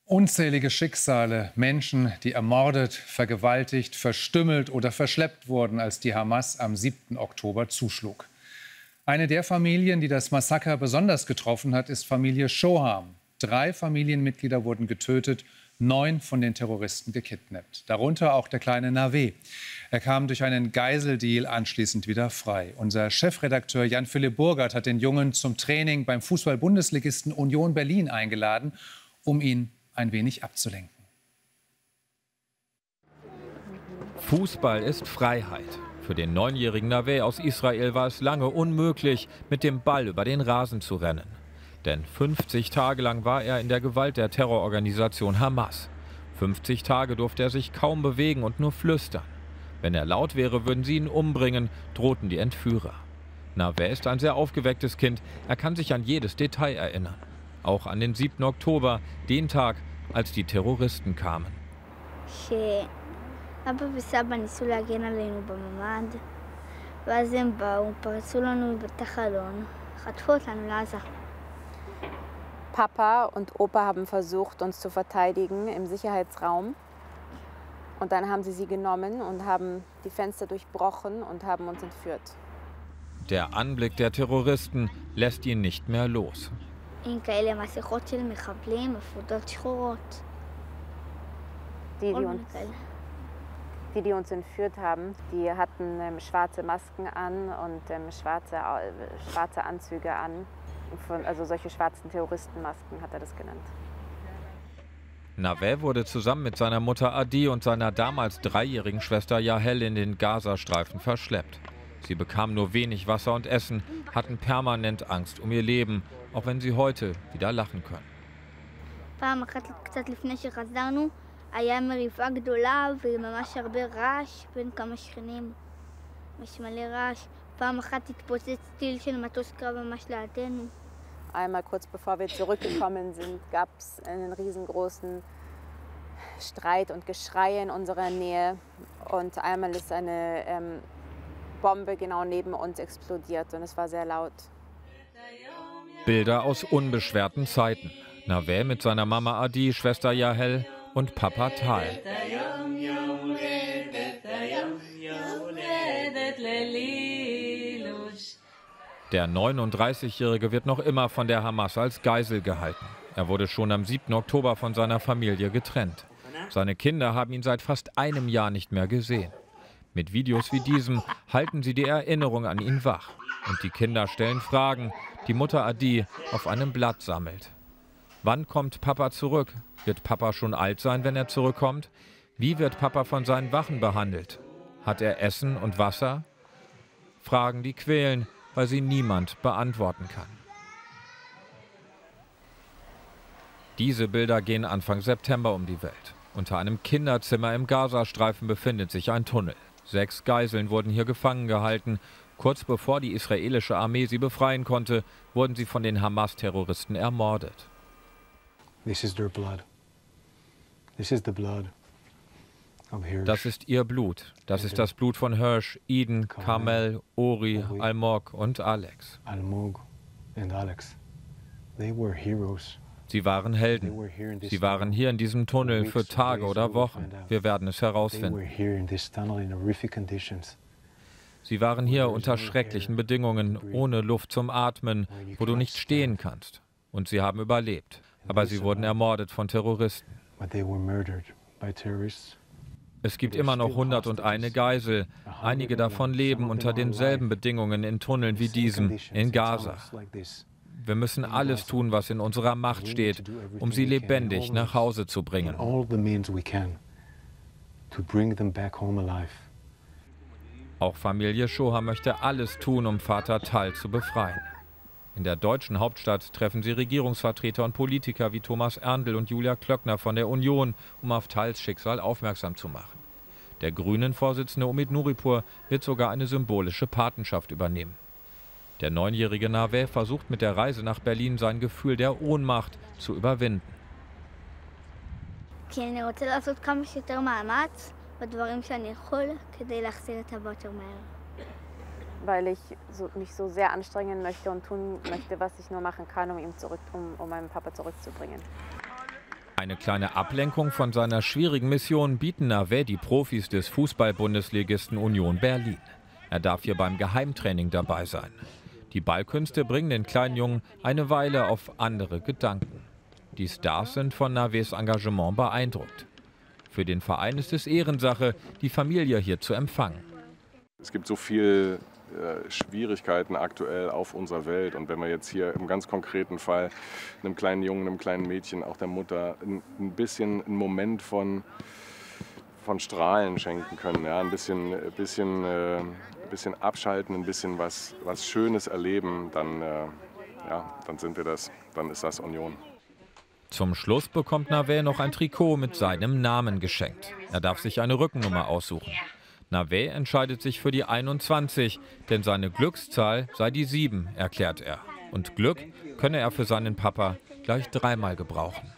Unzählige Schicksale, Menschen, die ermordet, vergewaltigt, verstümmelt oder verschleppt wurden, als die Hamas am 7. Oktober zuschlug. Eine der Familien, die das Massaker besonders getroffen hat, ist Familie Shoham. 3 Familienmitglieder wurden getötet, 9 von den Terroristen gekidnappt. Darunter auch der kleine Naveh. Er kam durch einen Geiseldeal anschließend wieder frei. Unser Chefredakteur Jan-Philipp Burgert hat den Jungen zum Training beim Fußball-Bundesligisten Union Berlin eingeladen, um ihn ein wenig abzulenken. Fußball ist Freiheit. Für den 9-jährigen Naveh aus Israel war es lange unmöglich, mit dem Ball über den Rasen zu rennen. Denn 50 Tage lang war er in der Gewalt der Terrororganisation Hamas. 50 Tage durfte er sich kaum bewegen und nur flüstern. Wenn er laut wäre, würden sie ihn umbringen, drohten die Entführer. Naveh ist ein sehr aufgewecktes Kind. Er kann sich an jedes Detail erinnern. Auch an den 7. Oktober, den Tag, als die Terroristen kamen. Papa und Opa haben versucht, uns zu verteidigen im Sicherheitsraum. Und dann haben sie genommen und haben die Fenster durchbrochen und haben uns entführt. Der Anblick der Terroristen lässt ihn nicht mehr los. Die uns entführt haben, die hatten schwarze Masken an und schwarze Anzüge an. Also solche schwarzen Terroristenmasken hat er das genannt. Naveh wurde zusammen mit seiner Mutter Adi und seiner damals 3-jährigen Schwester Yahel in den Gazastreifen verschleppt. Sie bekamen nur wenig Wasser und Essen, hatten permanent Angst um ihr Leben, auch wenn sie heute wieder lachen können. Einmal kurz bevor wir zurückgekommen sind, gab es einen riesengroßen Streit und Geschrei in unserer Nähe. Und einmal ist eine Bombe genau neben uns explodiert und es war sehr laut. Bilder aus unbeschwerten Zeiten. Naveh mit seiner Mama Adi, Schwester Yahel und Papa Tal. Der 39-Jährige wird noch immer von der Hamas als Geisel gehalten. Er wurde schon am 7. Oktober von seiner Familie getrennt. Seine Kinder haben ihn seit fast einem Jahr nicht mehr gesehen. Mit Videos wie diesem halten sie die Erinnerung an ihn wach. Und die Kinder stellen Fragen, die Mutter Adi auf einem Blatt sammelt. Wann kommt Papa zurück? Wird Papa schon alt sein, wenn er zurückkommt? Wie wird Papa von seinen Wachen behandelt? Hat er Essen und Wasser? Fragen, die quälen, weil sie niemand beantworten kann. Diese Bilder gehen Anfang September um die Welt. Unter einem Kinderzimmer im Gazastreifen befindet sich ein Tunnel. 6 Geiseln wurden hier gefangen gehalten. Kurz bevor die israelische Armee sie befreien konnte, wurden sie von den Hamas-Terroristen ermordet. Das ist ihr Blut. Das ist das Blut von Hirsch, Eden, Carmel, Ori, Almog und Alex. Sie waren Helden. Sie waren hier in diesem Tunnel für Tage oder Wochen. Wir werden es herausfinden. Sie waren hier unter schrecklichen Bedingungen, ohne Luft zum Atmen, wo du nicht stehen kannst. Und sie haben überlebt. Aber sie wurden ermordet von Terroristen. Es gibt immer noch 101 Geisel. Einige davon leben unter denselben Bedingungen in Tunneln wie diesem in Gaza. Wir müssen alles tun, was in unserer Macht steht, um sie lebendig nach Hause zu bringen. Auch Familie Shoham möchte alles tun, um Vater Tal zu befreien. In der deutschen Hauptstadt treffen sie Regierungsvertreter und Politiker wie Thomas Erndl und Julia Klöckner von der Union, um auf Tals Schicksal aufmerksam zu machen. Der Grünen-Vorsitzende Omid Nuripur wird sogar eine symbolische Patenschaft übernehmen. Der 9-jährige Naveh versucht mit der Reise nach Berlin sein Gefühl der Ohnmacht zu überwinden. Weil ich mich so sehr anstrengen möchte und tun möchte, was ich nur machen kann, um meinen Papa zurückzubringen. Eine kleine Ablenkung von seiner schwierigen Mission bieten Navet die Profis des Fußball-Bundesligisten Union Berlin. Er darf hier beim Geheimtraining dabei sein. Die Ballkünste bringen den kleinen Jungen eine Weile auf andere Gedanken. Die Stars sind von Navets Engagement beeindruckt. Für den Verein ist es Ehrensache, die Familie hier zu empfangen. Es gibt so viele Schwierigkeiten aktuell auf unserer Welt. Und wenn wir jetzt hier im ganz konkreten Fall einem kleinen Jungen, einem kleinen Mädchen, auch der Mutter, ein bisschen einen Moment von Strahlen schenken können, ja, ein bisschen abschalten, ein bisschen was Schönes erleben, dann sind wir das, dann ist das Union. Zum Schluss bekommt Navet noch ein Trikot mit seinem Namen geschenkt. Er darf sich eine Rückennummer aussuchen. Navet entscheidet sich für die 21, denn seine Glückszahl sei die 7, erklärt er. Und Glück könne er für seinen Papa gleich dreimal gebrauchen.